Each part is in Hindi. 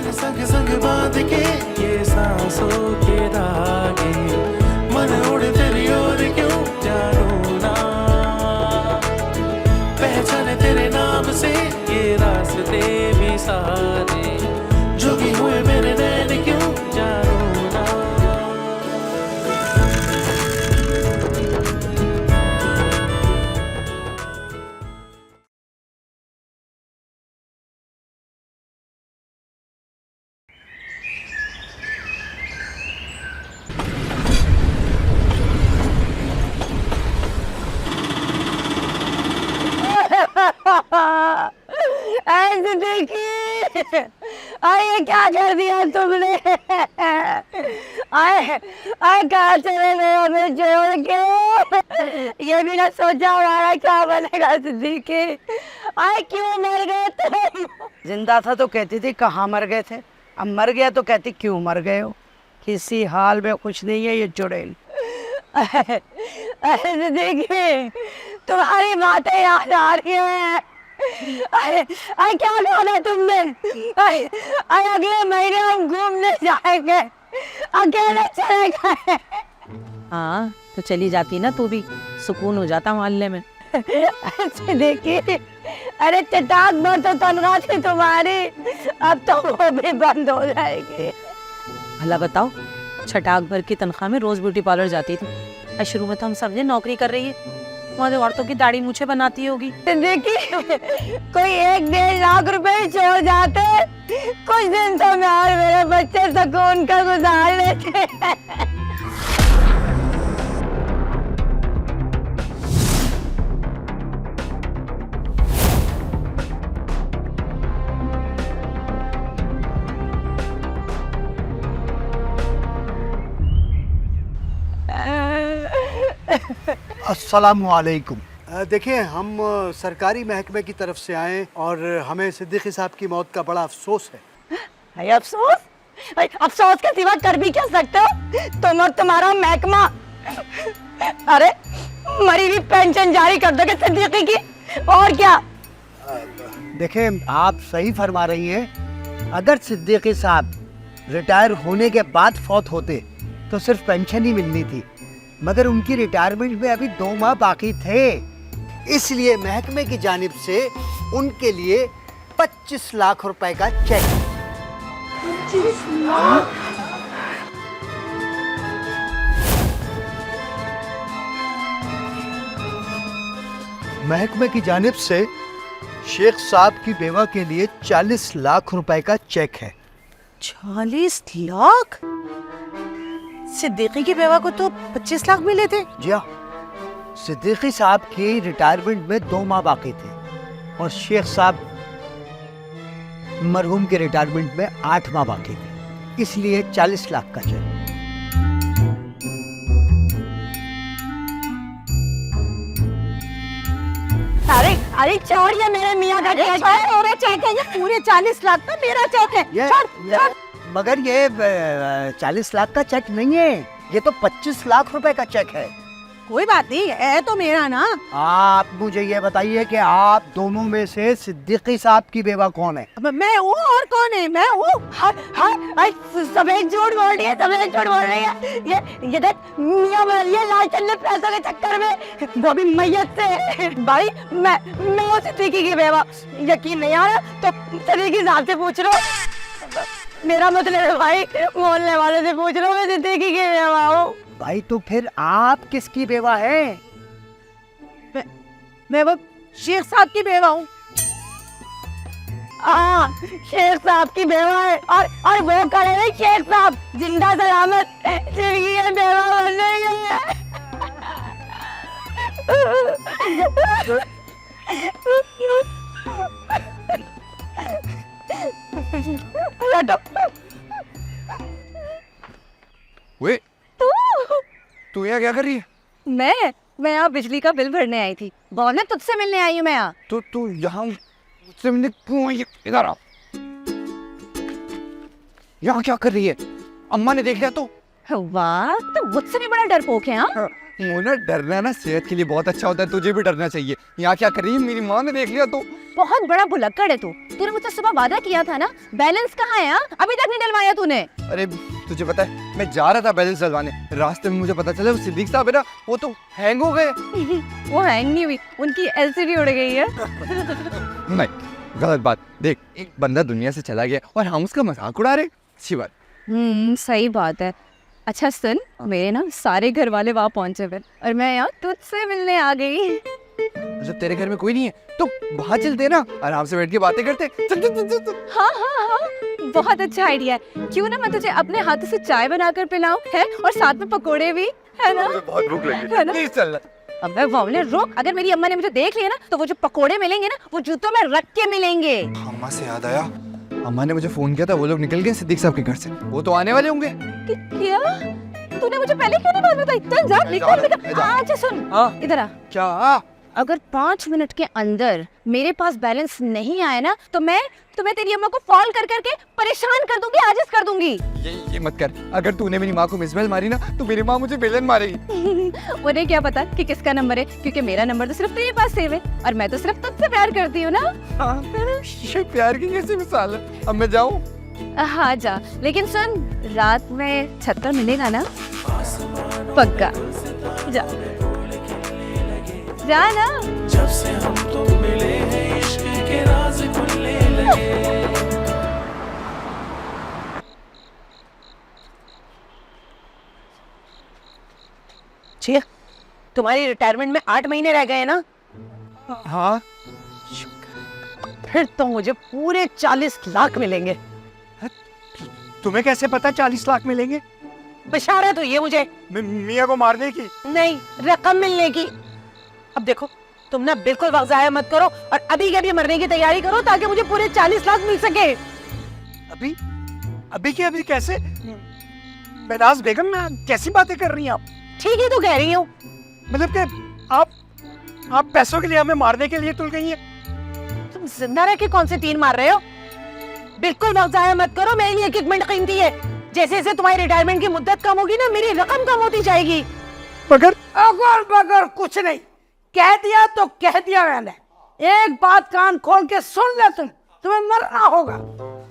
तेरे संग संग बांध के ये सांसों के धागे, मन उड़े तेरी ओर क्यों जानू ना, पहचाने तेरे नाम से ये रास्ते भी सारे, जुगी हुए मेरे नैन क्यों जानू ना। ऐसे देखिए, आए क्या कर दिया तुमने? आए आए कहाँ चले गए हमें छोड़ के? ये भी ना सोचा हमारा क्या बनेगा सिद्दीकी। आए क्यों मर गए तुम? जिंदा था तो कहती थी कहाँ मर गए थे, अब मर गया तो कहती क्यों मर गए हो। किसी हाल में कुछ नहीं है ये चुड़ैल। ऐसे देखिए, तुम्हारी बातें याद आ रही है। अरे अरे क्या बोला तुमने? अरे अरे अगले महीने हम घूमने जाएंगे, अकेले चले गए। हाँ तो चली जाती ना, तू भी सुकून हो जाता मोहल्ले में। ऐसे देखिए, अरे चटाक भर तो तनख्वाह थी तुम्हारी, अब तो वो भी बंद हो जाएगी। भला बताओ, छटाक भर की तनख्वाह में रोज ब्यूटी पार्लर जाती थी। शुरू में तो हम समझे नौकरी कर रही है, वहाँ औरतों की दाढ़ी मूछे बनाती होगी। देखिए, कोई 1-1.5 लाख रुपए छोड़ जाते, कुछ दिन तो मैं और मेरे बच्चे सुकून का गुजार लेते। अस्सलामुअलैकुम। देखिए, हम सरकारी महकमे की तरफ से आए और हमें सिद्दीकी साहब की मौत का बड़ा अफसोस है। अरे अफसोस? अरे अफसोस के सिवा कर भी क्या सकते हो तुम और तुम्हारा महकमा? अरे मरी हुई पेंशन जारी कर दोगे सिद्दीकी की, और क्या? देखें, आप सही फरमा रही हैं। अगर सिद्दीकी साहब रिटायर होने के बाद फौत होते तो सिर्फ पेंशन ही मिलनी थी, मगर उनकी रिटायरमेंट में अभी 2 माह बाकी थे, इसलिए महकमे की जानिब से उनके लिए 25 लाख रुपए का चेक। 25 लाख? महकमे की जानिब से शेख साहब की बेवा के लिए 40 लाख रुपए का चेक है। 40 लाख? सिद्दीकी की बेवा को तो 25 लाख मिले थे। जी हाँ, सिद्दीकी साहब की रिटायरमेंट में 2 माह बाकी थे और शेख साहब मरहूम के रिटायरमेंट में 8 माह बाकी थे, इसलिए 40 लाख का चेक। अरे अरे छोड़िए, मेरे मियाँ का चेक है, ये पूरे 40 लाख का मेरा चेक है। मगर ये 40 लाख का चेक नहीं है, ये तो 25 लाख रुपए का चेक है। कोई बात नहीं, है तो मेरा ना। आप मुझे ये बताइए कि आप दोनों में से सिद्दीकी साहब की बेवा कौन है? मैं हूँ, और कौन है? मैं हूँ। सफेद झूठ बोल रही है, सफेद झूठ बोल रही है। ये देख, मियाँ बोल रही है लालचंद ने पैसों के चक्कर में, वो भी मैयत से। भाई मैं हूँ सिद्दीकी की बेवा। यकीन नहीं आ रहा तो सिद्दीकी साहब से पूछ लो। मेरा मतलब है भाई, मोहल्ले वाले से पूछ लो, मैं सिद्दीकी की बेवा हूँ। भाई तो फिर आप किसकी बेवा है? मैं वो शेख साहब की बेवा हूँ। हाँ, शेख साहब की बेवा है, और वो करे नहीं शेख साहब जिंदा सलामत, जिंदगी में बेवा बन रही है। वे तू यहाँ क्या कर रही है? मैं यहाँ बिजली का बिल भरने आई थी। बोलने तुझसे मिलने आई हूँ मैं यहाँ। तो तू यहाँ मुझसे मिलने क्यों आई है? इधर आ। यहाँ क्या कर रही है? अम्मा ने देख लिया तो? वाह, तो मुझसे भी बड़ा डरपोक है। हाँ, मोना डरना ना सेहत के लिए बहुत अच्छा होता है, तुझे भी डरना चाहिए। यहाँ क्या कर रही है, मेरी माँ ने देख लिया तो। बहुत बड़ा भुलक्कड़ है तू। तूने मुझसे सुबह वादा किया था ना, बैलेंस कहाँ है? हाँ, अभी तक नहीं डलवाया तूने। अरे तुझे पता है, मैं जा रहा था बैलेंस डलवाने, रास्ते में मुझे पता चला वो सिद्दीक साहब है ना, वो तो हैंग हो गए। वो हैंग नहीं हुई, उनकी एलसीडी उड़ गई है। नहीं, गलत बात। देख, एक बंदा दुनिया से चला गया और हम उसका मजाक उड़ा रहे, अच्छी बात। सही बात है। अच्छा सुन, मेरे ना सारे घर वाले वहाँ पहुँचे हुए और मैं यहाँ तुझसे मिलने आ गई। मतलब तेरे घर में कोई नहीं है तो बाहर चलते हैं ना, आराम से बैठ के बातें करते। चल चल चल चल। हाँ हाँ हाँ, बहुत अच्छा आइडिया है। क्यों ना मैं तुझे अपने हाथों से चाय बनाकर पिलाऊं, है, और साथ में पकोड़े भी, है ना? मुझे बहुत भूख लगी है ना? प्लीज चल। अबे बावले रुक, अगर मेरी अम्मा ने मुझे देख लिया ना तो वो जो पकोड़े मिलेंगे ना वो जूतों में रख के मिलेंगे। अम्मा से याद आया, अम्मा ने मुझे फोन किया था, वो लोग निकल गए सिद्दीक साहब के घर से, वो तो आने वाले होंगे। क्या? तूने मुझे पहले क्यों नहीं बात बताई? चल जा, निकल निकल। अच्छा सुन, हाँ? इधर आ। क्या? अगर 5 मिनट के अंदर मेरे पास बैलेंस नहीं आया ना तो मैं तेरी अम्मा को कॉल कर करके परेशान कर दूंगी, आजिज कर दूंगी। ये मत कर, अगर तूने मेरी माँ को मिसबेल मारी ना तो मेरी माँ मुझे बेलन मारेगी। उन्हें क्या पता कि किसका नंबर है, क्योंकि मेरा नंबर तो सिर्फ तेरे पास सेव है और मैं तो सिर्फ तुझसे प्यार करती हूँ ना। हाँ, ये प्यार की कैसी मिसाल है। अब मैं जाऊँ? हाँ जा, लेकिन सुन, रात में छत पर मिलेगा ना? पक्का। जा जा ना। जब से हम तुम मिले हैं इश्क के राज खुलने लगे। छी, तुम्हारी रिटायरमेंट में 8 महीने रह गए ना? हाँ। फिर तो मुझे पूरे 40 लाख मिलेंगे। तुम्हें कैसे पता 40 लाख मिलेंगे? बशारत हुई है मुझे। मियाँ को मारने की? नहीं, रकम मिलने की। अब देखो, तुम ना बिल्कुल वक्त जाया मत करो और अभी के अभी मरने की तैयारी करो ताकि मुझे पूरे 40 लाख मिल सके। अभी अभी के अभी कैसे? बेनाज बेगम, कैसी बातें कर रही हैं आप? ठीक ही तो कह रही हूँ। मतलब कि आप पैसों के लिए हमें मारने के लिए तुल गई हैं? तुम जिंदा रह के कौन से 3 मार रहे हो? बिल्कुल वक्त जाया मत करो, मेरे लिए 1-1 मिनट कीमती है। जैसे जैसे तुम्हारी रिटायरमेंट की मुद्दत कम होगी ना, मेरी रकम कम होती जाएगी। मगर अगर बगर कुछ नहीं, कह दिया तो कह दिया मैंने। एक बात कान खोल के सुन ले, तुम्हें मरना होगा।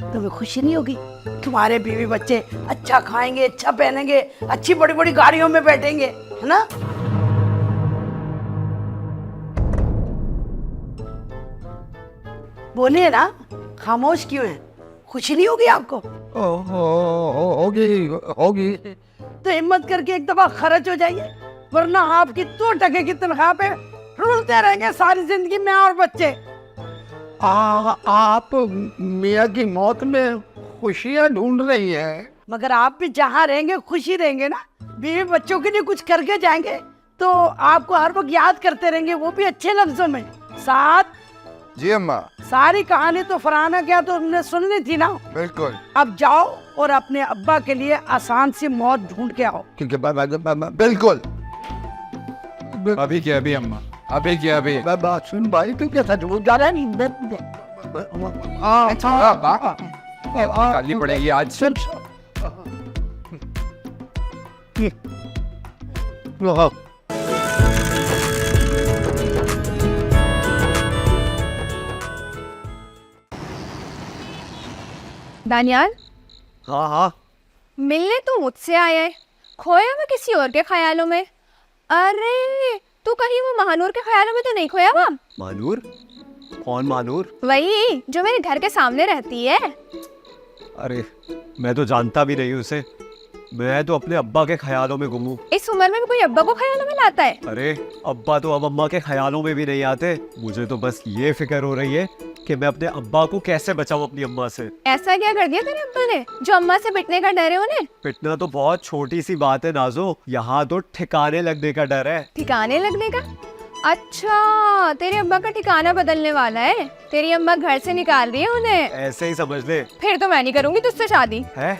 तुम्हें खुशी नहीं होगी? तुम्हारे बीवी बच्चे अच्छा खाएंगे, अच्छा पहनेंगे, अच्छी बड़ी बड़ी गाड़ियों में बैठेंगे, है ना? बोलिए ना, खामोश क्यों है? खुशी नहीं होगी आपको? होगी। तो हिम्मत करके एक दफा खर्च हो जाइए, वरना आपकी 2 टके की तनख्वाह पे रुलते रहेंगे सारी जिंदगी में और बच्चे। आप मियाँ की मौत में खुशियाँ ढूंढ रही हैं। मगर आप भी जहाँ रहेंगे खुशी रहेंगे ना। बीवी बच्चों के लिए कुछ करके जाएंगे तो आपको हर वक्त याद करते रहेंगे, वो भी अच्छे लफ्जों में। साथ जी अम्मा। सारी कहानी तो फरहाना क्या तो तुमने सुननी थी ना। बिल्कुल। अब जाओ और अपने अब्बा के लिए आसान सी मौत ढूंढ के आओ। क्योंकि बिल्कुल। अभी क्या अभी अम्मा, अभी क्या अभी? बात सुन भाई, तू क्या सच बोल जा रहा है? काली पड़ेगी आज। दानियाल, हाँ हाँ, मिलने तो मुझसे आया है, खोया मैं किसी और के ख्यालों में। अरे तू कहीं वो महानूर के ख्यालों में तो नहीं खोया हुआ? मानूर? कौन मानूर? वही जो मेरे घर के सामने रहती है। अरे मैं तो जानता भी नहीं उसे, मैं तो अपने अब्बा के ख्यालों में गुम हूँ। इस उम्र में भी कोई अब्बा को ख्यालों में लाता है? अरे अब्बा तो अब अम्मा के ख्यालों में भी नहीं आते। मुझे तो बस ये फिक्र हो रही है कि मैं अपने अब्बा को कैसे बचाऊं अपनी अम्मा से। ऐसा क्या कर दिया तेरे अब्बा ने जो अम्मा से पिटने का डर है उन्हें? पिटना तो बहुत छोटी सी बात है नाजो, यहाँ तो ठिकाने लगने का डर है। ठिकाने लगने का? अच्छा, तेरे अब्बा का ठिकाना बदलने वाला है। तेरी अम्मा घर से निकाल रही है उन्हें। ऐसे ही समझ ले। फिर तो मैं नहीं करूंगी तुझसे शादी। है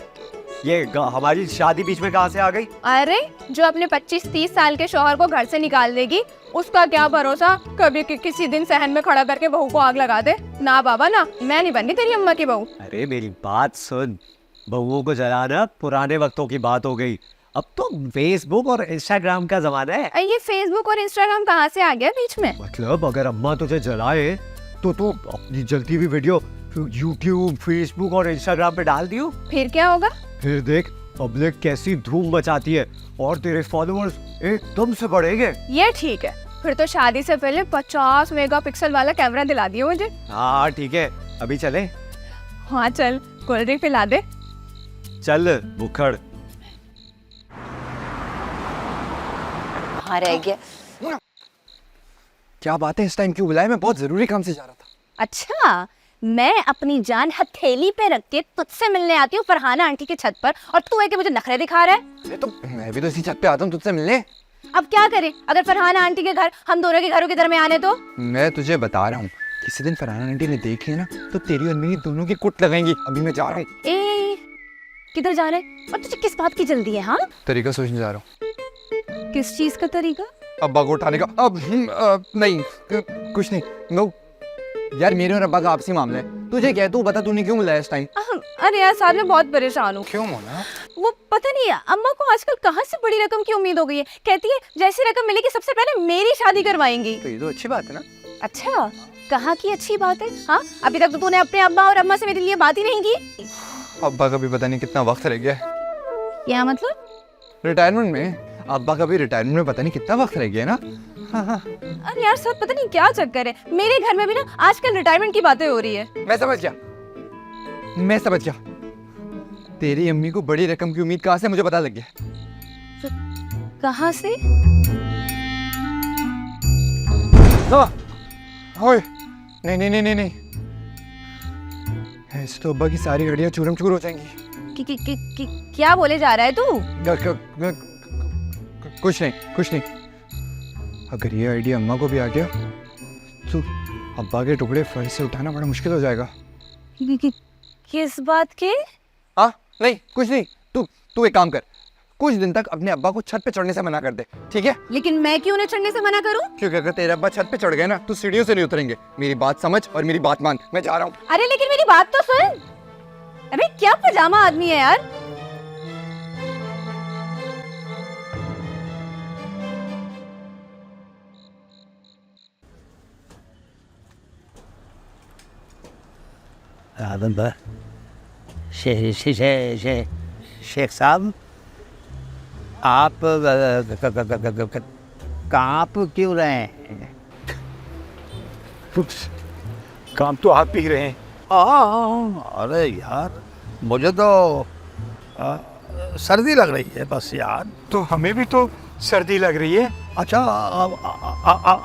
ये हमारी शादी बीच में कहाँ से आ गई? अरे जो अपने 25-30 साल के शौहर को घर से निकाल देगी उसका क्या भरोसा कभी किसी दिन सहन में खड़ा करके बहू को आग लगा दे। ना बाबा ना, मैं नहीं बननी तेरी अम्मा की बहू। अरे मेरी बात सुन, बहुओं को जलाना पुराने वक्तों की बात हो गई। अब तो फेसबुक और इंस्टाग्राम का जमाना है। ये फेसबुक और इंस्टाग्राम कहाँ से आ गया बीच में? मतलब अगर अम्मा तुझे जलाए तो तू अपनी जलती हुई वीडियो यूट्यूब, फेसबुक और इंस्टाग्राम पे डाल दियो। फिर क्या होगा? फिर देख पब्लिक कैसी धूम मचाती है और तेरे फॉलोअर्स एकदम से बढ़ेंगे। ये ठीक है, फिर तो शादी से पहले 50 मेगापिक्सल वाला कैमरा दिला दियो मुझे। हाँ ठीक है, अभी चले? हाँ चल, कोल्ड ड्रिंक पिला दे। चल बुखड़। हाँ रह गया। क्या बात है, इस टाइम क्यों बुलाया? मैं बहुत जरूरी काम से जा रहा था। अच्छा, मैं अपनी जान हथेली पे रख के तुझसे मिलने आती हूँ फरहाना आंटी के छत पर, और तू है कि मुझे नखरे दिखा रहा है। अरे तो मैं भी तो इसी छत पे आता हूँ तुझसे मिलने। अब क्या करें अगर फरहाना आंटी के घर हम दोनों के घरों के दरमियान है तो? मैं तुझे बता रहा हूँ, किसी दिन फरहाना आंटी ने देख लिया ना तो तेरी और मेरी दोनों की कुट लगाएंगी। अभी मैं जा रहा हूँ। ए किधर जा रहे हैं? और तुझे किस बात की जल्दी है? हाँ, तरीका सोचने जा रहा हूँ। किस चीज का तरीका? अब्बा को उठाने का। अब नहीं कुछ नहीं। नो यार, मेरे और अब्बा का आपसी मामला है। तुझे क्या है, तू बता तूने क्यों बुलाया इस टाइम? अरे यार साहब, मैं बहुत परेशान हूँ। क्यों मोना? वो पता नहीं है, अम्मा को आजकल कहाँ से बड़ी रकम की उम्मीद हो गई है। कहती है जैसी रकम मिलेगी सबसे पहले मेरी शादी करवाएंगी। तो ये तो अच्छी बात है ना। अच्छा, कहाँ की अच्छी बात है? हाँ, अभी तक तो तूने अपने अब्बा और अम्मा से मेरे लिए बात ही नहीं की। अब्बा का भी पता नहीं कितना वक्त रह गया है क्या मतलब? रिटायरमेंट में। अब्बा का भी रिटायरमेंट में पता नहीं कितना वक्त रह गया है ना। हाँ। अरे यार सब पता नहीं क्या चक्कर है, मेरे घर में भी ना आजकल रिटायरमेंट की बातें हो रही है। मैं समझ गया। तेरी अम्मी को बड़ी रकम की उम्मीद कहाँ से, मुझे पता लग गया। कहाँ से? ओए नहीं, ऐसे तो अब्बा की सारी हड्डियां चूरम चूर हो जाएंगी। क्या बोले जा रहा है तू? कुछ नहीं। अगर ये आइडिया अम्मा को भी आ गया तो अब्बा के टुकड़े फर्श से उठाना बड़ा मुश्किल हो जाएगा। किस बात के? हाँ नहीं, कुछ नहीं। तू एक काम कर, कुछ दिन तक अपने अब्बा को छत पे चढ़ने से मना कर दे, ठीक है? लेकिन मैं क्यों उन्हें चढ़ने से मना करूं? क्योंकि अगर तेरे अब्बा छत पे चढ़ गए ना तो सीढ़ियों से नहीं उतरेंगे। मेरी बात समझ और मेरी बात मान। मैं जा रहा हूँ। अरे लेकिन मेरी बात तो सुन। अरे क्या पजामा आदमी है यार। आदम भाई, शेख साहब, आप कांप क्यों रहे हैं? काम तो आप ही रहे हैं। अरे यार, मुझे तो सर्दी लग रही है बस यार। तो हमें भी तो सर्दी लग रही है। अच्छा,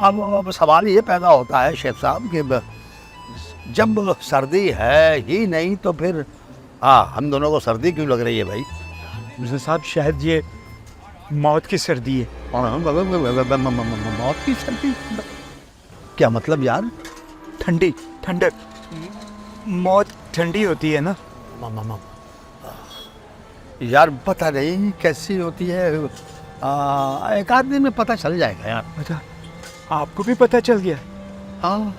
अब सवाल ये पैदा होता है शेख साहब कि जब सर्दी है ही नहीं तो फिर हम दोनों को सर्दी क्यों लग रही है भाई? मिर्ज़ा साहब, शायद ये मौत की सर्दी है। मौत की सर्दी? क्या मतलब यार? ठंडक। मौत ठंडी होती है ना। यार पता नहीं कैसी होती है, एक आध दिन में पता चल जाएगा यार। अच्छा, आपको भी पता चल गया? हाँ,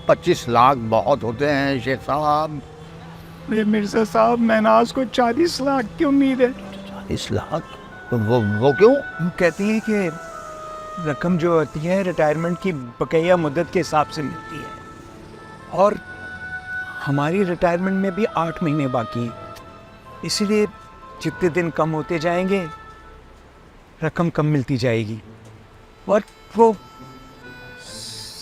25 लाख बहुत होते हैं शेख साहब। मिर्ज़ा साहब, महनाज को 40 लाख की उम्मीद है। 40 लाख? तो वो क्यों? कहती हैं कि रकम जो होती है रिटायरमेंट की बकाया मुद्दत के हिसाब से मिलती है, और हमारी रिटायरमेंट में भी 8 महीने बाकी हैं। इसीलिए जितने दिन कम होते जाएंगे रकम कम मिलती जाएगी। और वो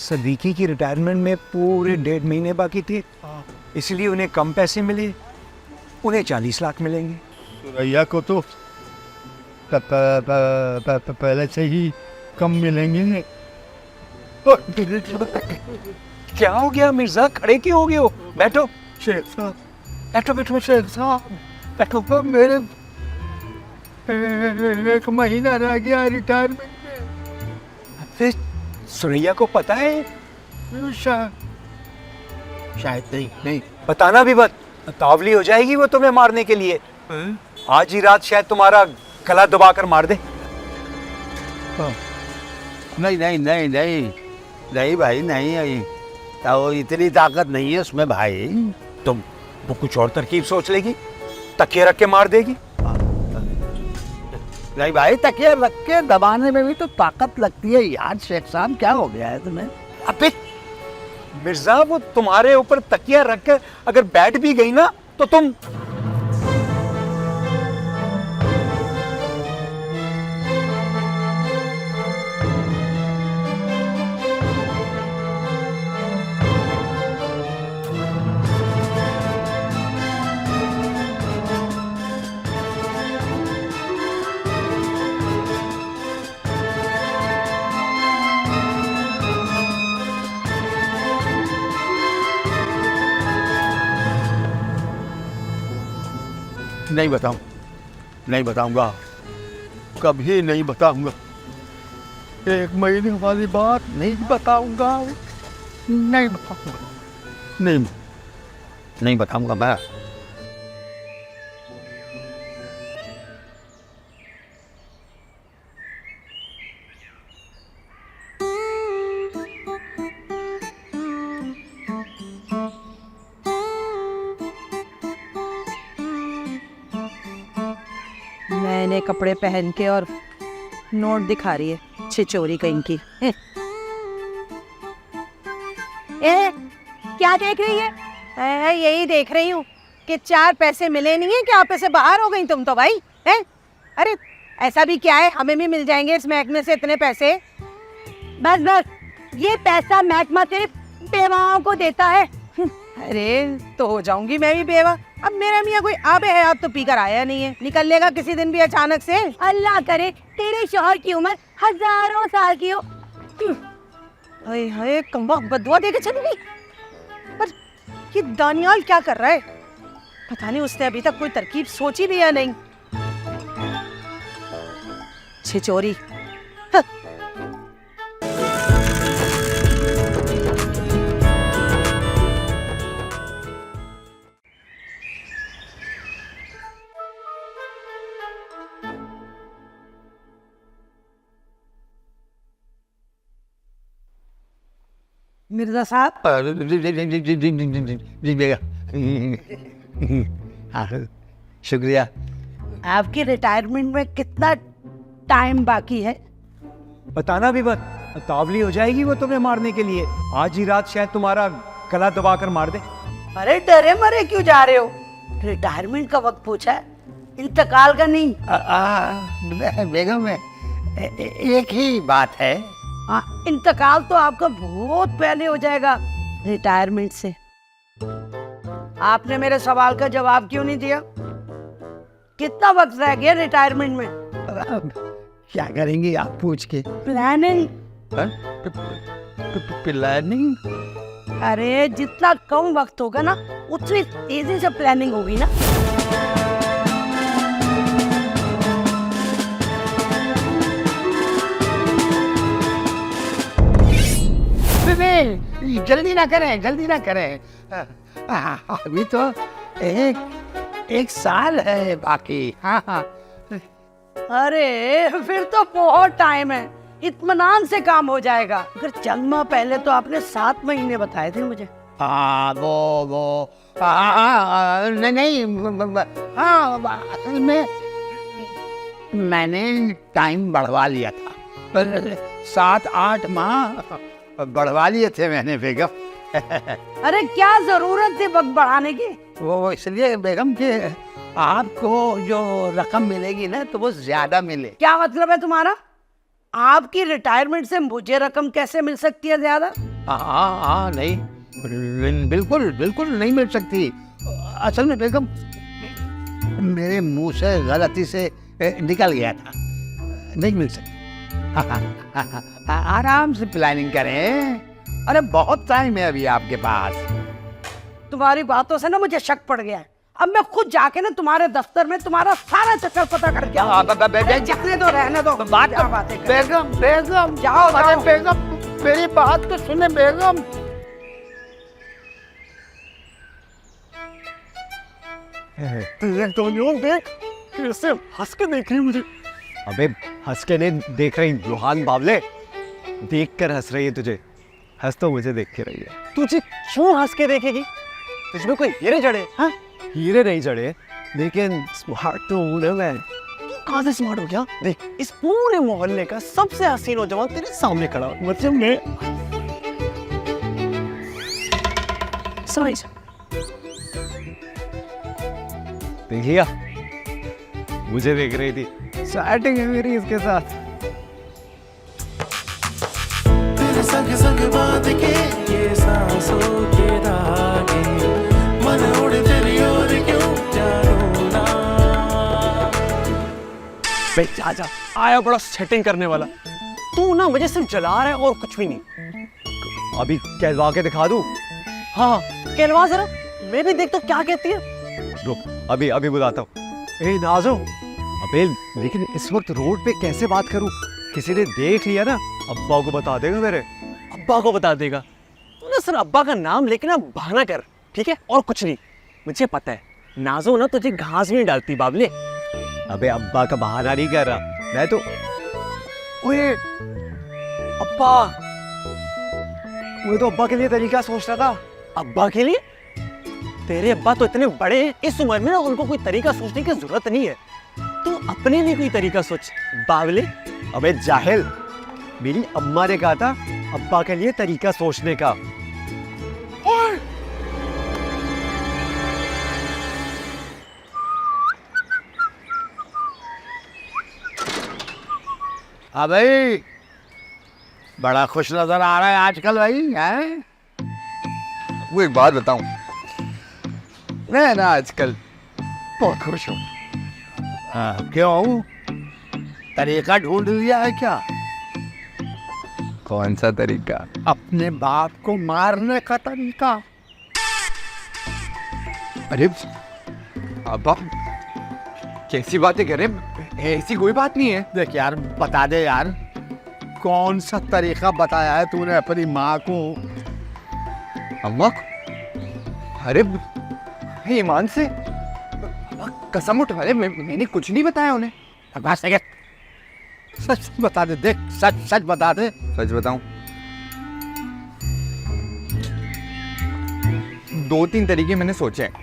सदीकी की रिटायरमेंट में पूरे 1.5 महीने बाकी थे, इसलिए उन्हें कम पैसे मिले, उन्हें 40 लाख मिलेंगे। सुरैया को तो पहले से ही कम मिलेंगे। क्या हो गया मिर्जा, खड़े क्यों हो गए हो? बैठो शेख साहब, बैठो शेख साहब, बैठो। मेरे 1 महीना रह गया रिटायरमेंट में। फिर सुरैया को पता है? शायद नहीं। बताना भी मत, तावली हो जाएगी वो तुम्हें मारने के लिए। आज ही रात शायद तुम्हारा गला दबाकर मार दे। नहीं भाई, नहीं, तो इतनी ताकत नहीं है उसमें भाई। तुम वो कुछ और तरकीब सोच लेगी, तकिए रख के मार देगी। नहीं भाई, तकिया रख के दबाने में भी तो ताकत लगती है यार। शेख साहब क्या हो गया है तुम्हें? अबे मिर्जा, वो तुम्हारे ऊपर तकिया रख कर अगर बैठ भी गई ना तो तुम नहीं बताऊं, नहीं बताऊंगा, कभी नहीं बताऊंगा। 1 महीने वाली बात नहीं बताऊंगा, नहीं बताऊंगा, नहीं बताऊंगा मैं। नए कपड़े पहन के और नोट दिखा रही है, छिचोरी कहीं की। ए, क्या देख रही है? यही देख रही हूँ कि 4 पैसे मिले नहीं है कि आप ऐसे बाहर हो गई तुम तो भाई हैं? अरे ऐसा भी क्या है, हमें भी मिल जाएंगे इस महकमे से इतने पैसे। बस बस, ये पैसा महकमा सिर्फ बेवाओं को देता है। अरे तो हो जाऊंगी मैं भी बेवा। अब मेरा मियाँ कोई आबे है, आप तो पीकर आया नहीं है, निकल लेगा किसी दिन भी अचानक से। अल्लाह करे तेरे शौहर की उम्र हजारों साल की हो। हाय हाय, कम्बा बदुआ देके चली गई। पर ये दानियाल क्या कर रहा है? पता नहीं उसने अभी तक कोई तरकीब सोची भी या नहीं। छिचोरी। मिर्जा साहब, शुक्रिया। आपकी रिटायरमेंट में कितना टाइम बाकी है? बताना भी मत, तावली हो जाएगी वो तुम्हें मारने के लिए। आज ही रात शायद तुम्हारा गला दबा कर मार दे। अरे डरे मरे क्यों जा रहे हो? रिटायरमेंट का वक्त पूछा है, इंतकाल का नहीं। बेगम एक ही बात है। इंतकाल तो आपका बहुत पहले हो जाएगा रिटायरमेंट से। आपने मेरे सवाल का जवाब क्यों नहीं दिया? कितना वक्त रह गया रिटायरमेंट में? क्या करेंगी आप पूछ के? प्लानिंग। प्लानिंग? अरे जितना कम वक्त होगा ना, उतनी तेजी से प्लानिंग होगी ना। जल्दी ना करें, जल्दी ना करें। अभी तो एक साल है बाकी। हाँ। अरे फिर तो बहुत टाइम है, इत्मीनान से काम हो जाएगा। अगर चंद माह पहले तो आपने 7 महीने बताए थे मुझे। वो नहीं, हाँ असल में मैंने टाइम बढ़वा लिया था। 7-8 माह बढ़वा लिए थे मैंने बेगम। अरे क्या जरूरत थी वक्त बढ़ाने की? वो इसलिए बेगम कि आपको जो रकम मिलेगी ना तो वो ज्यादा मिले। क्या मतलब है तुम्हारा? आपकी रिटायरमेंट से मुझे रकम कैसे मिल सकती है ज्यादा? हाँ नहीं, बिल्कुल बिल्कुल नहीं मिल सकती। असल में बेगम मेरे मुंह से गलती से निकल गया था, नहीं मिल सकती। आराम से प्लानिंग करें। अरे बहुत टाइम है अभी आपके पास। तुम्हारी बातों से ना मुझे शक पड़ गया है। अब मैं खुद जाके ना तुम्हारे दफ्तर में तुम्हारा सारा चक्कर पता करके जाने दो, रहने दो। बातें बेगम बेगम जाओ, अरे जाओ। बेगम मेरी बात तो सुने बेगम। कैसे हंस के देख रही मुझे। अबे हंस के नहीं देख रही रूहान बावले, देख कर हंस रही है तुझे। हंस तो मुझे देख के रही है। तुझे क्यों हंस के देखेगी? तुझमें कोई हीरे जड़े? हाँ हीरे नहीं जड़े, लेकिन स्मार्ट तो हूं ना मैं। कहाँ से स्मार्ट हो गया? देख, इस पूरे मोहल्ले का सबसे हसीन नौजवान तेरे सामने खड़ा हो। मतलब मैं समझ देख लिया, मुझे देख रही थी, चैटिंग है मेरी इसके साथ। तेरे संग संग बांध के ये सांसों के धागे, मन उड़े तेरी ओर क्यों जानू ना। बे चाचा आया बड़ा सेटिंग करने वाला, तू ना मुझे सिर्फ जला रहा है और कुछ भी नहीं। अभी कहलवा के दिखा दूं? हाँ कहलवा जरा, मैं भी देख तो क्या कहती है। रुक अभी अभी बुलाता हूँ। ए नाजो, अबे लेकिन इस वक्त रोड पे कैसे बात करूं? किसी ने देख लिया ना, अब्बा को बता देगा मेरे। अब्बा को बता देगा? तू ना सिर्फ अब्बा का नाम लेके ना बहाना कर, ठीक है, और कुछ नहीं। मुझे पता है नाजो ना तुझे घास भी नहीं डालती बाबले। अबे अब्बा का बहाना नहीं कर रहा मैं तो। ओए अब्बा, मैं तो अब्बा के लिए तरीका सोच रहा था। अब्बा के लिए? तेरे अब्बा तो इतने बड़े हैं, इस उम्र में ना उनको कोई तरीका सोचने की जरूरत नहीं है। तू अपने लिए कोई तरीका सोच बावले। अबे जाहिल, मेरी अम्मा ने कहा था अब्बा के लिए तरीका सोचने का। हाँ भाई, बड़ा खुश नजर आ रहा है आजकल भाई, हैं? वो एक बात बताऊं, मैं ना आजकल बहुत खुश हूँ। हाँ, क्यों? तरीका ढूंढ लिया है क्या? कौन सा तरीका? अपने बाप को मारने का तरीका। अरे अब्बा कैसी बातें कर रहे हैं? ऐसी कोई बात नहीं है। देख यार, बता दे यार, कौन सा तरीका बताया है तूने अपनी माँ को? अम्मा को? अरे ईमान से कसम उठा ले, मैंने कुछ नहीं बताया उन्हें। बस सच बता दे, देख सच सच बता दे। सच बताऊं? 2-3 तरीके मैंने सोचे हैं,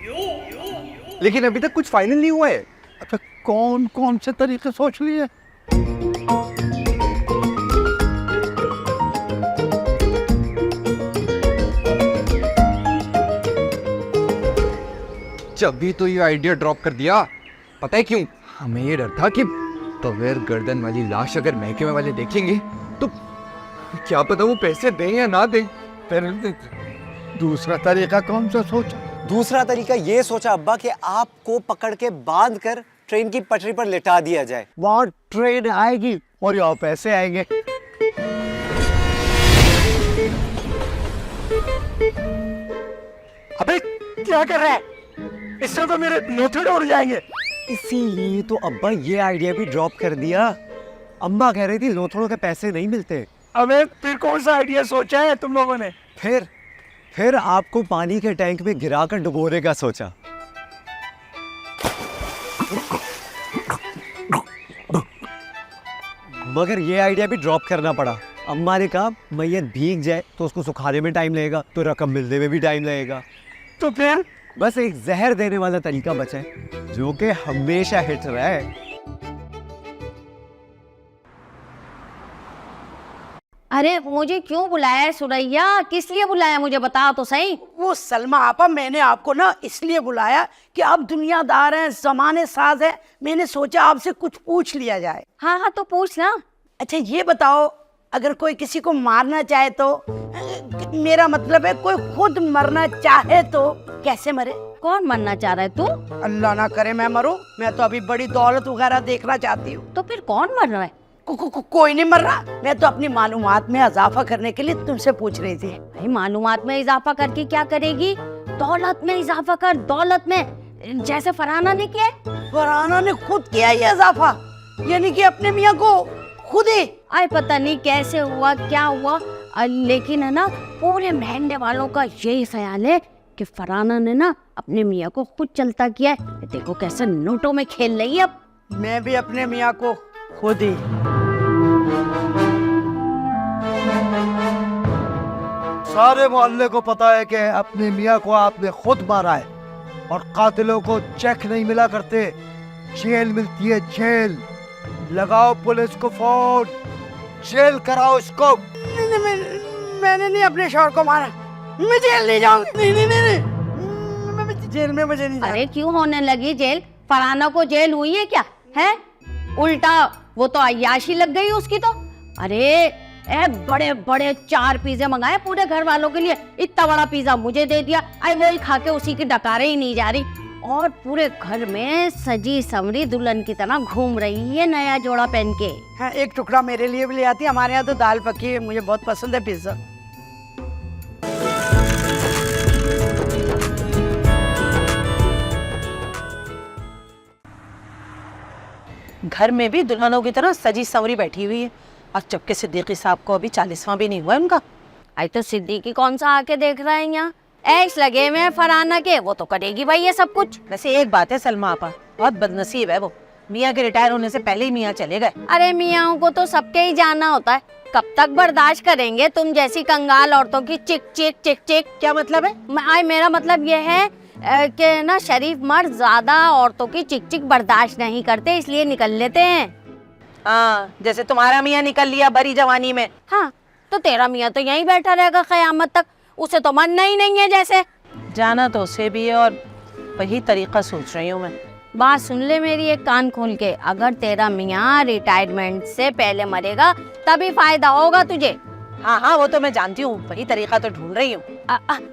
लेकिन अभी तक कुछ फाइनल नहीं हुआ है। अच्छा, कौन कौन से तरीके सोच लिए? जब भी तो ये आइडिया ड्रॉप कर दिया, पता है क्यों? हमें ये डर था कि बगैर गर्दन वाली लाश अगर महकमे वाले देखेंगे तो क्या पता वो पैसे दें या ना दें। फिर दूसरा तरीका कौन सा सोचा? दूसरा तरीका ये सोचा अब्बा कि आपको पकड़ के बांध कर ट्रेन की पटरी पर लिटा दिया जाए। वहां ट्रेन आएगी और यहाँ पैसे आएंगे। अबे क्या कर रहा है? इससे तो मेरे नोथड़े उड़ जाएंगे। इसीलिए तो अब्बा ये आइडिया भी ड्रॉप कर दिया। अम्मा कह रही थी लोथड़ों के पैसे नहीं मिलते। अबे फिर कौन सा आइडिया सोचा है तुम लोगों ने? फिर आपको पानी के टैंक में गिराकर डुबोने का सोचा। मगर ये आइडिया भी ड्रॉप करना पड़ा। अम्मा ने कहा मैयत भीग जाए तो उसको सुखाने में टाइम लगेगा, तो रकम मिलने में भी टाइम लगेगा। तो फिर बस एक जहर देने वाला तरीका बचा है जो कि हमेशा हिट रहा है। अरे मुझे क्यों बुलाया है सुरैया? किस लिए बुलाया मुझे बता तो सही। वो सलमा आपा, मैंने आपको ना इसलिए बुलाया कि आप दुनियादार हैं, जमाने साज हैं, मैंने सोचा आपसे कुछ पूछ लिया जाए। हाँ हाँ तो पूछ ना। अच्छा ये बताओ, अगर कोई किसी को मारना चाहे तो, मेरा मतलब है कोई खुद मरना चाहे तो कैसे मरे? कौन मरना चाह रहा है तू? अल्लाह ना करे मैं मरूं, मैं तो अभी बड़ी दौलत वगैरह देखना चाहती हूँ। तो फिर कौन मर रहा है? कोई नहीं मर रहा, मैं तो अपनी मालूमात में इजाफा करने के लिए तुमसे पूछ रही थी। भाई मालूमात में इजाफा करके क्या करेगी? दौलत में इजाफा कर, दौलत में, जैसे फरहाना ने किया है। फरहाना ने खुद किया ये इजाफा, यानी कि अपने मियाँ को खुद ही। आए पता नहीं कैसे हुआ, क्या हुआ, लेकिन है ना पूरे महल्ले वालों का यही ख्याल है कि फरहाना ने ना अपने मियाँ को खुद चलता किया है। देखो कैसे नोटों में खेल रही है। अब मैं भी अपने मियाँ को खुद ही। सारे मोहल्ले को पता है कि अपने मियाँ को आपने खुद मारा है और कातिलों को चेक नहीं मिला करते, जेल मिलती है, जेल। लगाओ पुलिस को फोन, जेल कराओ इसको। मैंने नहीं अपने शौहर को मारा, मैं जेल नहीं जाऊंगी। नहीं, जेल में मुझे नहीं जाना। अरे क्यों होने लगी जेल? फराना को जेल हुई है क्या? है उल्टा वो तो अय्याशी लग गई उसकी तो। अरे बड़े बड़े 4 पिज्जे मंगाए पूरे घर वालों के लिए, इतना बड़ा पिज्जा मुझे दे दिया। आई वही खा के उसी की डकारे ही नहीं जा रही, और पूरे घर में सजी संवरी दुल्हन की तरह घूम रही है नया जोड़ा पहन के। हाँ, एक टुकड़ा मेरे लिए भी ले आती। हमारे यहाँ तो दाल पकी है, मुझे बहुत पसंद है पिज्जा। घर में भी दुल्हनों की तरह सजी संवरी बैठी हुई है, और जबकि सिद्दीकी साहब को अभी 40वां भी नहीं हुआ है उनका। आई तो सिद्दीकी कौन सा आके देख रहा है यहाँ? ऐश लगे हुए हैं फराना के, वो तो करेगी भाई ये सब कुछ। वैसे एक बात है सलमा आपा, बहुत बदनसीब है वो, मियाँ के रिटायर होने से पहले ही मियाँ चले गए। अरे मियाँ को तो सबके ही जाना होता है, कब तक बर्दाश्त करेंगे तुम जैसी कंगाल औरतों की चिक चिक चिक चिक? क्या मतलब है? मेरा मतलब ये है कि ना शरीफ मर्द ज्यादा औरतों की चिक चिक बर्दाश्त नहीं करते, इसलिए निकल लेते हैं। हाँ, जैसे तुम्हारा मियाँ निकल लिया बड़ी जवानी में। हाँ, तो तेरा मियाँ तो यहीं बैठा रहेगा क़यामत तक, उसे तो मरना ही नहीं है जैसे। जाना तो उसे भी है, और वही तरीका सोच रही हूँ मैं। बात सुन ले मेरी एक कान खोल के, अगर तेरा मियाँ रिटायरमेंट से पहले मरेगा तभी फायदा होगा तुझे। हाँ हाँ, वो तो मैं जानती हूँ, वही तरीका तो ढूंढ रही हूँ।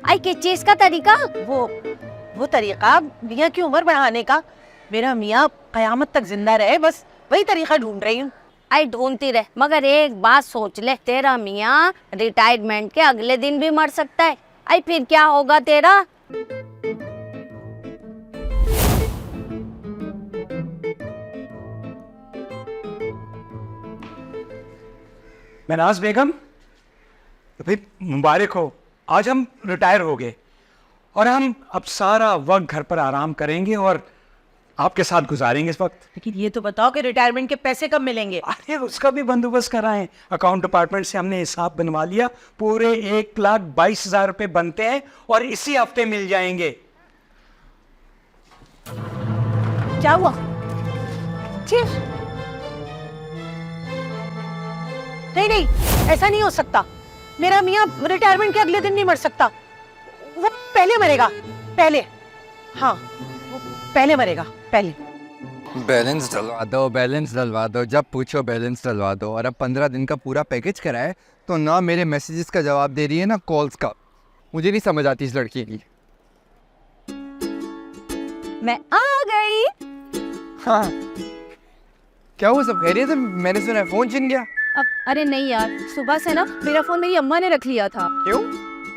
आई किस चीज का तरीका? वो तरीका मियाँ की उम्र बढ़ाने का। मेरा मियाँ कयामत तक जिंदा रहे, बस वही तरीका ढूंढ रही हूँ। आई ढूंढती रहे, मगर एक बात सोच ले, तेरा मियाँ रिटायरमेंट के अगले दिन भी मर सकता है। आई फिर क्या होगा तेरा? महनाज बेगम, तो भाई मुबारक हो, आज हम रिटायर हो गए और हम अब सारा वक्त घर पर आराम करेंगे और आपके साथ गुजारेंगे इस वक्त। लेकिन ये तो बताओ कि रिटायरमेंट के पैसे कब मिलेंगे? अरे उसका भी बंदोबस्त कराएं। अकाउंट डिपार्टमेंट से हमने हिसाब बनवा लिया, पूरे 1,22,000 रुपए बनते हैं और इसी हफ्ते मिल जाएंगे। क्या हुआ? चीफ, नहीं, ऐसा नहीं हो सकता। मेरा मियाँ रिटायरमेंट के अगले दिन नहीं मर सकता, वो पहले मरेगा। पहले, हाँ, वो पहले मरेगा, पहले। बैलेंस डलवा दो, जब पूछो बैलेंस डलवा दो। और अब 15 दिन का पूरा पैकेज कराए तो ना मेरे मैसेजेस का जवाब दे रही है ना कॉल्स का। मुझे नहीं समझ आती इस लड़की की। मैं आ गई। हाँ, क्या वो सब कह रही है? मैंने सुना फोन छिन गया। अरे नहीं यार, सुबह से ना मेरा फोन मेरी अम्मा ने रख लिया था। क्यों?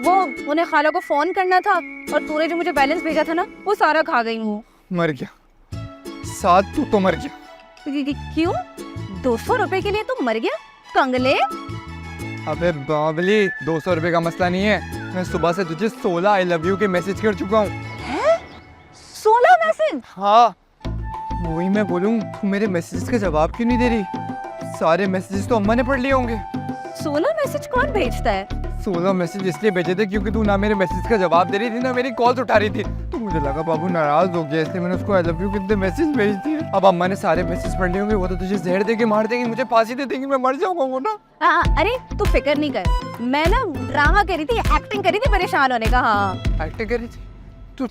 वो उन्हें खाला को फोन करना था और तूने जो मुझे बैलेंस भेजा था ना, वो सारा खा गई हूँ। मर गया साथ, तू तो मर गया। क्यों? 200 रुपए के लिए तू मर गया कंगले? अबे बावली, 200 रुपए का मसला नहीं है। मैं सुबह से तुझे 16 आई लव यू के मैसेज कर चुका हूँ। 16 मैसेज? हाँ, वही मैं बोलूँ, तू मेरे मैसेजेस का जवाब क्यों नहीं दे रही? सारे मैसेजेस तो अम्मा ने पढ़ लिए होंगे। 16 मैसेज कौन भेजता है? 16 मैसेज इसलिए भेजे थे क्योंकि तू ना मेरे मैसेज का जवाब दे रही थी ना मेरी कॉल्स उठा रही थी। तो मुझे लगा बाबू नाराज हो गया, इसलिए मैंने उसको आई लव यू कितने मैसेज भेज दिए। अब अम्मा ने सारे मैसेज पढ़ लिए होंगे, वो तो तुझे जहर दे के मार देंगी, मुझे फांसी दे देंगी, मैं मर जाऊंगा वो ना। अरे तू फिक्र नहीं कर, मैं ना ड्रामा करी थी, एक्टिंग करी थी परेशान होने का। हाँ, एक्टिंग करी थी? तू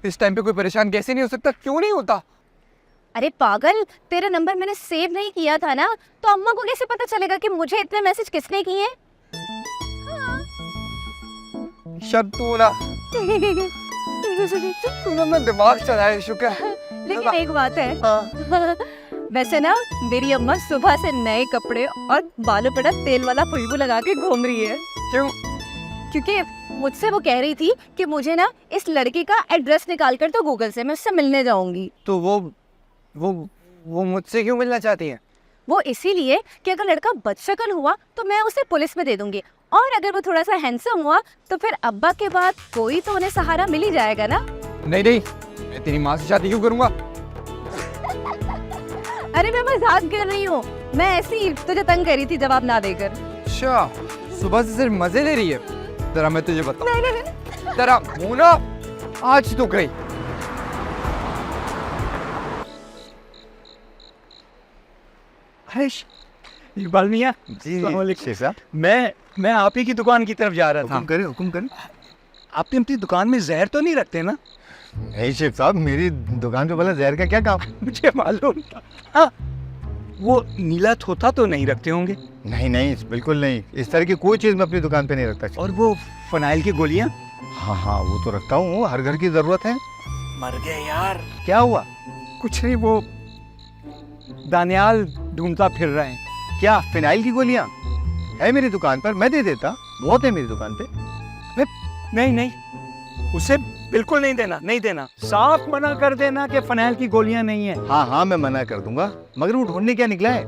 इस टाइम पे कोई परेशान कैसे नहीं हो सकता? क्यों नहीं होता? अरे पागल, तेरा नंबर मैंने सेव नहीं किया था ना, तो अम्मा को कैसे पता चलेगा कि मुझे इतने मैसेज किसने किए? तू ना मैं दिमाग चलाए शुक्र। लेकिन एक बात है, वैसे ना मेरी अम्मा सुबह से नए कपड़े और बालों पर तेल वाला खुशबू लगा के घूम रही है। क्यों? क्योंकि मुझसे वो कह रही थी कि मुझे ना इस लड़की का एड्रेस निकाल कर तो गूगल से मैं उससे मिलने जाऊंगी। तो वो मुझसे क्यों मिलना चाहती है? वो इसीलिए कि अगर लड़का बदशक्ल हुआ तो मैं उसे पुलिस में दे दूंगी, और अगर वो थोड़ा सा हैंडसम हुआ तो फिर अब्बा के बाद कोई तो उन्हें सहारा मिल ही जाएगा ना। नहीं, मैं तेरी माँ से शादी क्यों करूंगा? अरे मैं मजाक कर रही हूँ, मैं ऐसे ही तुझे तंग करी थी जवाब ना देकर। अच्छा, सुबह से सिर्फ मजे ले रही है। जरा मैं तुझे बताऊं। नहीं। जरा मोना, आज तो गई। इकबाल मियाँ जी अस्सलाम वालेकुम। शेख साहब मैं आप ही की दुकान की तरफ जा रहा था। हुक्म करें हुक्म करें। आपने अपनी दुकान में जहर तो नहीं रखते ना? नहीं शेख साहब, मेरी दुकान पे भला जहर का क्या काम? मुझे मालूम था। हाँ, वो नीला थोथा तो नहीं रखते होंगे? नहीं नहीं बिल्कुल नहीं, इस तरह की कोई चीज़ मैं अपनी दुकान पे नहीं रखता। और वो फनाइल की गोलियां? हाँ हाँ वो तो रखता हूँ, हर घर की ज़रूरत है। मर गए यार। क्या हुआ? कुछ नहीं, वो दानियाल ढूंढता फिर रहे हैं। क्या फिनाइल की गोलियाँ है मेरी दुकान पर? मैं दे देता, बहुत है मेरी दुकान पे। नहीं नहीं, उसे बिल्कुल नहीं देना, नहीं देना। साफ मना कर देना कि फनाइल की गोलियां नहीं है। हाँ हाँ मैं मना कर दूंगा, मगर वो ढूंढने क्या निकला है?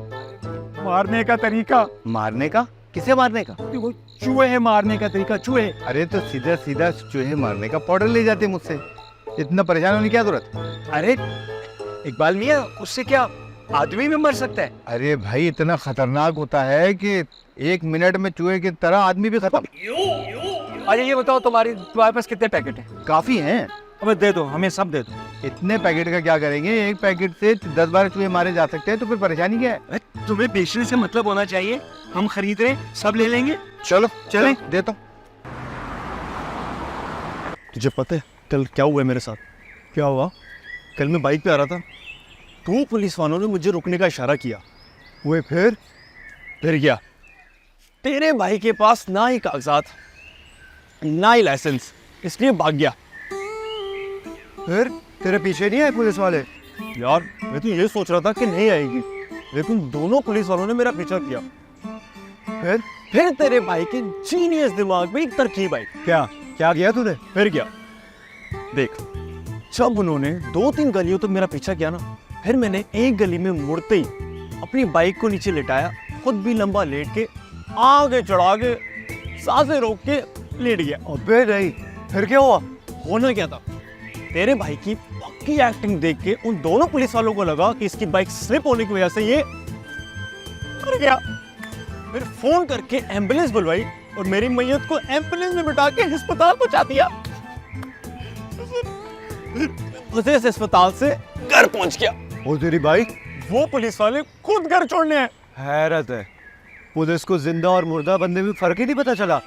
मारने का तरीका। मारने का? किसे मारने का? वो चूहे मारने का तरीका, चूहे। अरे तो सीधा सीधा चूहे मारने का पाउडर ले जाते मुझसे, इतना परेशान होने की क्या जरूरत? अरे इकबाल मियाँ, उससे क्या आदमी भी मर सकता है? अरे भाई इतना खतरनाक होता है कि 1 मिनट में चूहे की तरह आदमी भी खत्म। अच्छा ये बताओ, तुम्हारे पास कितने पैकेट हैं? काफी हैं। अब दे दो, हमें सब दे दो। इतने पैकेट का क्या करेंगे? एक पैकेट से 10-12 चूहे मारे जा सकते हैं, तो फिर परेशानी क्या है? अरे, तुम्हें बेचने से मतलब होना चाहिए। हम खरीद रहे, सब ले लेंगे। चलो चलें। देता हूँ। तुझे पता है कल क्या हुआ है मेरे साथ? क्या हुआ? कल मैं बाइक पे आ रहा था, 2 पुलिस वालों ने मुझे रुकने का इशारा किया। हुए फिर क्या? तेरे भाई के पास ना ही कागजात ना ही लाइसेंस, इसलिए भाग गया। फिर तेरे पीछे नहीं आए पुलिस वाले? यार मैं तो ये सोच रहा था कि नहीं आएगी, लेकिन दोनों पुलिस वालों ने मेरा पीछा किया। फिर तेरे भाई के जीनियस दिमाग में एक तरकीब आई। क्या क्या किया तूने? फिर क्या? देख, जब उन्होंने 2-3 गलियों तक मेरा पीछा किया ना, फिर मैंने एक गली में मुड़ते ही अपनी बाइक को नीचे लेटाया, खुद भी लंबा लेट के आगे चढ़ा के सांसें रोक के लेट गया। अबे नहीं, फिर क्या हुआ? होना क्या था, तेरे भाई की पक्की एक्टिंग देख के उन दोनों पुलिस वालों को लगा कि इसकी बाइक स्लिप होने की वजह से ये मर गया। फिर फोन करके एम्बुलेंस बुलवाई और मेरी मैयत को एम्बुलेंस में बिठा के अस्पताल पहुंचा दिया। उसे इस अस्पताल से घर पहुंच गया। और तेरी बाइक? वो पुलिस वाले खुद घर छोड़ने हैं। हैरत है, पुलिस को जिंदा और मुर्दा बंदे में फर्क ही नहीं पता चला।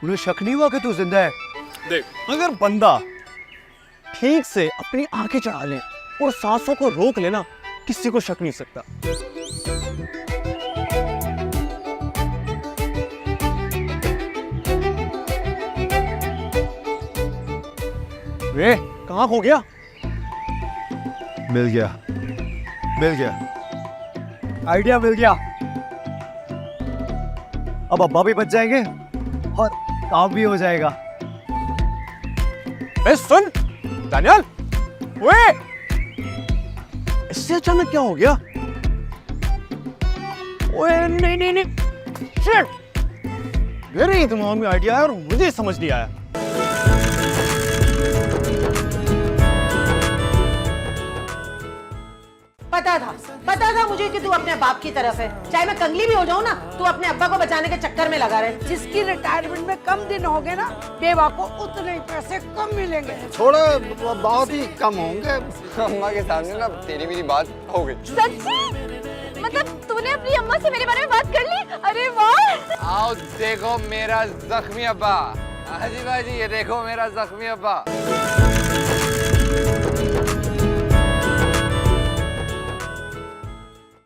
उन्हें शक नहीं हुआ कि तू जिंदा है? देख, अगर बंदा ठीक से अपनी आंखें चढ़ा ले और सांसों को रोक लेना, किसी को शक नहीं सकता। वे कहाँ खो गया? मिल गया, मिल गया, आइडिया मिल गया। अब अब्बा भी बच जाएंगे और काम भी हो जाएगा। ए सुन दानियाल, वे इससे अचानक क्या हो गया? ओए नहीं नहीं नहीं, शिट, मेरे दिमाग में आइडिया है और मुझे समझ नहीं आया। पता था मुझे कि तू अपने बाप की तरफ है। चाहे मैं कंगली भी हो जाऊं ना, तू अपने अब्बा को बचाने के चक्कर में लगा रहे। जिसकी रिटायरमेंट में कम दिन हो गए ना, बेवा को उतने ही पैसे कम मिलेंगे। थोड़ा बहुत ही कम होंगे। अम्मा के सामने ना तेरी मेरी बात हो गई। सच्ची? मतलब तूने अपनी अम्मा से मेरे बारे में बात कर ली? अरे वाह! आओ देखो मेरा जख्मी अब्बा। हाजी भाई, ये देखो मेरा जख्मी अब्बा।